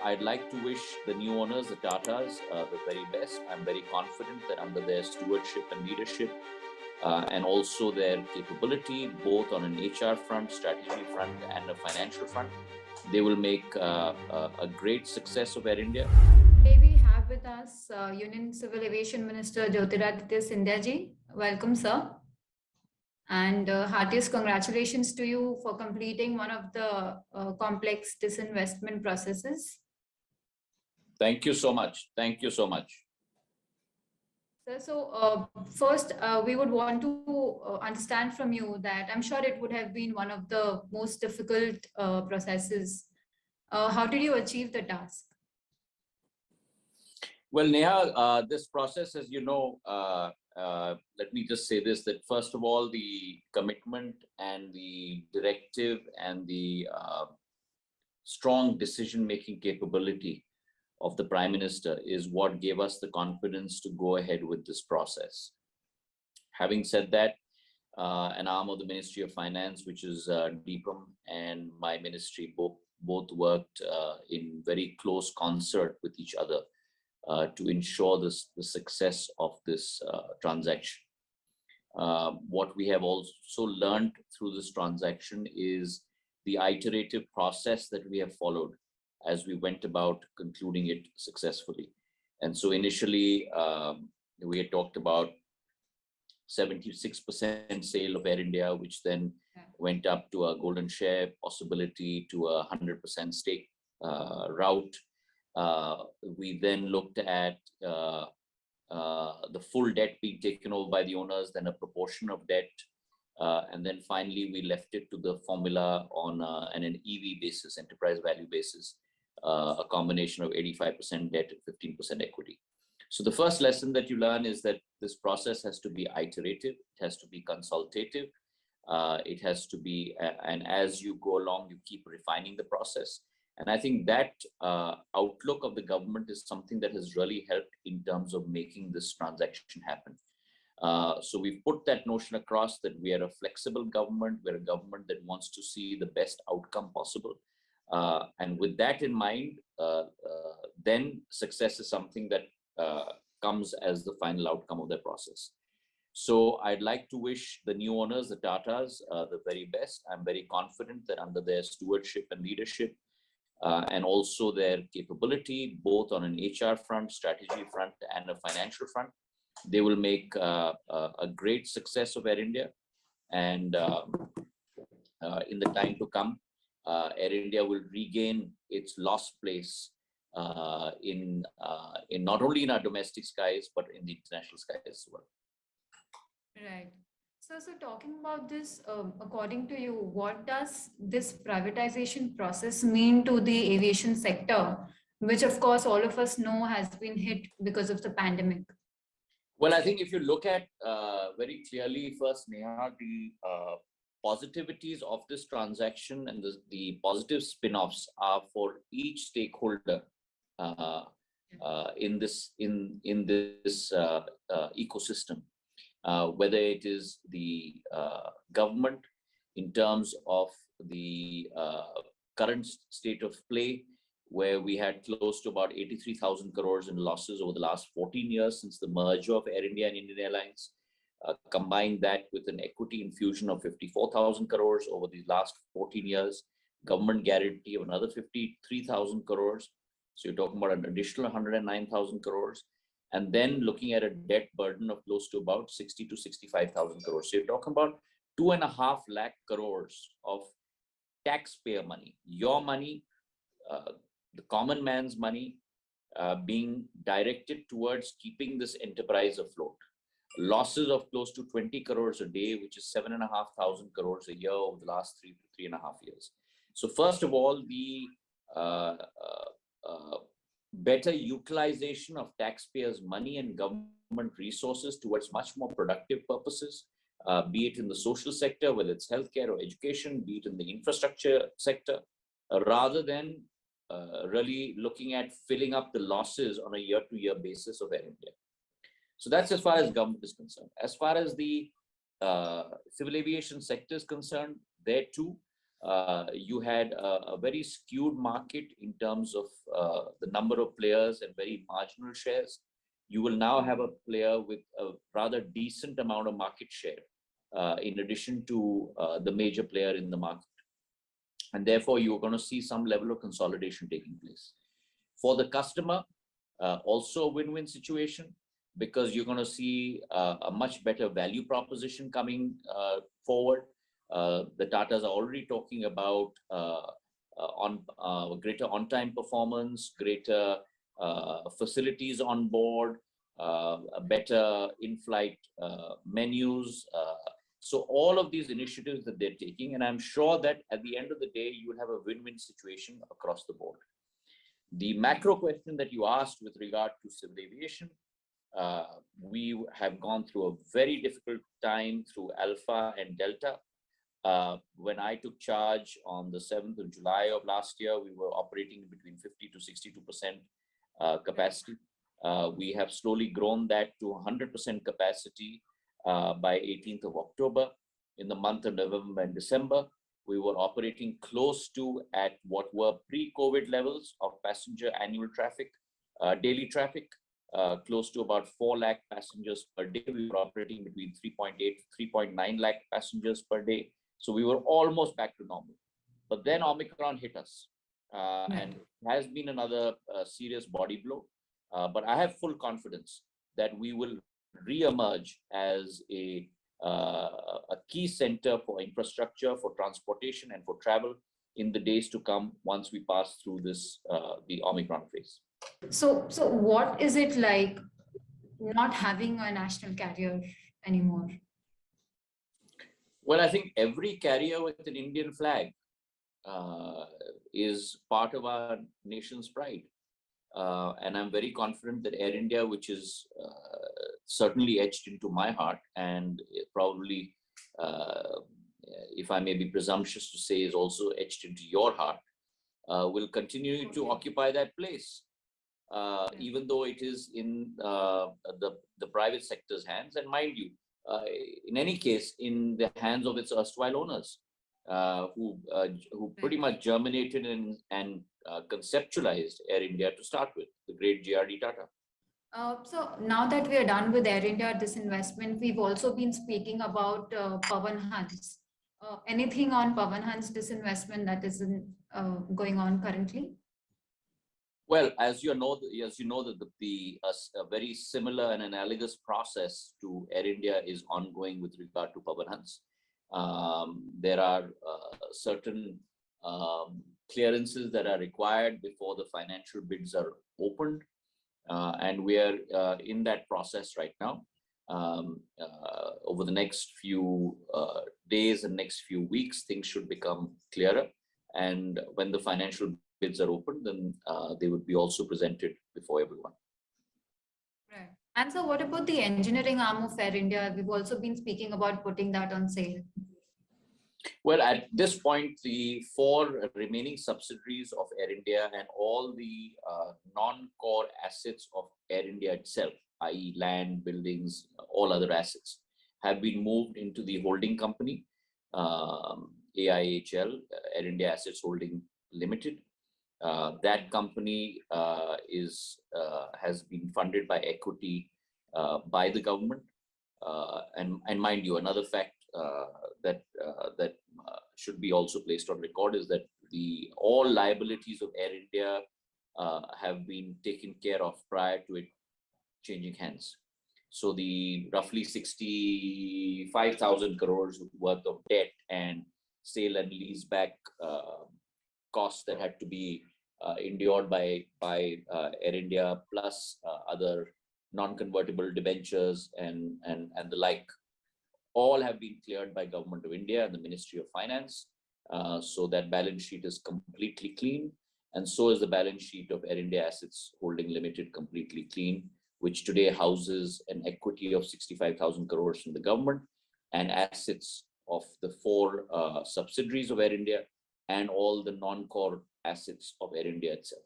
I'd like to wish the new owners, the Tatas, the very best. I'm very confident that under their stewardship and leadership, and also their capability, both on an HR front, strategy front, and a financial front, they will make a great success of Air India. Today we have with us Union Civil Aviation Minister Jyotiraditya Scindia ji. Welcome, sir. And heartiest congratulations to you for completing one of the complex disinvestment processes. Thank you so much. Thank you so much. Sir, so first, we would want to understand from you that I'm sure it would have been one of the most difficult processes. How did you achieve the task? Well, Neha, this process, as you know, let me just say this, that first of all, the commitment and the directive and the strong decision-making capability of the Prime Minister is what gave us the confidence to go ahead with this process. Having said that, an arm of the Ministry of Finance, which is DPM, and my ministry both worked in very close concert with each other to ensure the success of this transaction. What we have also learned through this transaction is the iterative process that we have followed as we went about concluding it successfully. And so initially, we had talked about 76% sale of Air India, which then went up to a golden share possibility to a 100% stake route. We then looked at the full debt being taken over by the owners, then a proportion of debt, and then finally we left it to the formula on an EV basis, enterprise value basis, a combination of 85% debt and 15% equity. So the first lesson that you learn is that this process has to be iterative, it has to be consultative, it has to be, and as you go along, you keep refining the process. And I think that outlook of the government is something that has really helped in terms of making this transaction happen. So we've put that notion across that we are a flexible government, we're a government that wants to see the best outcome possible. And with that in mind, then success is something that comes as the final outcome of the process. So I'd like to wish the new owners, the Tatas, the very best. I'm very confident that under their stewardship and leadership, and also their capability, both on an HR front, strategy front, and a financial front, they will make a great success of Air India. And in the time to come, Air India will regain its lost place in not only in our domestic skies, but in the international skies as well. Right. So talking about this, according to you, what does this privatization process mean to the aviation sector, which of course all of us know has been hit because of the pandemic? Well, I think if you look at very clearly first, Neha, the positivities of this transaction and the positive spin-offs are for each stakeholder in this ecosystem. Whether it is the government in terms of the current state of play, where we had close to about 83,000 crores in losses over the last 14 years since the merger of Air India and Indian Airlines. Combine that with an equity infusion of 54,000 crores over these last 14 years, government guarantee of another 53,000 crores. So you're talking about an additional 109,000 crores. And then looking at a debt burden of close to about 60 to 65,000 crores. So you're talking about 2.5 lakh crores of taxpayer money, your money, the common man's money, being directed towards keeping this enterprise afloat. Losses of close to 20 crores a day, which is 7,500 crores a year over the last 3 to 3.5 years. So first of all, the better utilization of taxpayers' money and government resources towards much more productive purposes, be it in the social sector, whether it's healthcare or education, be it in the infrastructure sector, rather than really looking at filling up the losses on a year-to-year basis of Air India. So that's as far as government is concerned. As far as the civil aviation sector is concerned, there too, you had a very skewed market in terms of the number of players and very marginal shares. You will now have a player with a rather decent amount of market share, in addition to the major player in the market. And therefore, you're going to see some level of consolidation taking place. For the customer, also a win-win situation, because you're going to see a much better value proposition coming forward. The Tatas are already talking about greater on-time performance, greater facilities on board, better in-flight menus. So all of these initiatives that they're taking, and I'm sure that at the end of the day, you will have a win-win situation across the board. The macro question that you asked with regard to civil aviation, we have gone through a very difficult time through Alpha and Delta. When I took charge on the 7th of July of last year, we were operating between 50 to 62% capacity. We have slowly grown that to 100% capacity by 18th of October. In the month of November and December, we were operating close to at what were pre-COVID levels of passenger annual traffic, daily traffic, close to about 4 lakh passengers per day. We were operating between 3.8 to 3.9 lakh passengers per day. So we were almost back to normal. But then Omicron hit us, and has been another serious body blow. But I have full confidence that we will re-emerge as a key center for infrastructure, for transportation, and for travel in the days to come once we pass through this the Omicron phase. So what is it like not having a national carrier anymore? Well, I think every carrier with an Indian flag is part of our nation's pride. And I'm very confident that Air India, which is certainly etched into my heart, and probably, if I may be presumptuous to say, is also etched into your heart, will continue to occupy that place, even though it is in the private sector's hands. And mind you, in any case, in the hands of its erstwhile owners, who pretty much germinated and conceptualized Air India to start with, the great GRD Tata. So now that we are done with Air India disinvestment, we've also been speaking about Pawan Hans. Anything on Pawan Hans disinvestment that is going on currently? Well, as you know that a very similar and analogous process to Air India is ongoing with regard to Pawan Hans. There are certain clearances that are required before the financial bids are opened, and we are in that process right now. Over the next few days and next few weeks, things should become clearer, and when the financial bids are open, then they would be also presented before everyone. Right. And so what about the engineering arm of Air India? We've also been speaking about putting that on sale. Well, at this point, the 4 remaining subsidiaries of Air India and all the non-core assets of Air India itself, i.e. land, buildings, all other assets, have been moved into the holding company, AIHL, Air India Assets Holding Limited. That company has been funded by equity by the government. And mind you, another fact that should be also placed on record is that all liabilities of Air India have been taken care of prior to it changing hands. So the roughly 65,000 crores worth of debt and sale and lease back costs that had to be endured by Air India, plus other non-convertible debentures and the like, all have been cleared by Government of India and the Ministry of Finance. So that balance sheet is completely clean, and so is the balance sheet of Air India Assets Holding Limited completely clean, which today houses an equity of 65,000 crores from the government and assets of the 4 subsidiaries of Air India and all the non-core assets of Air India itself.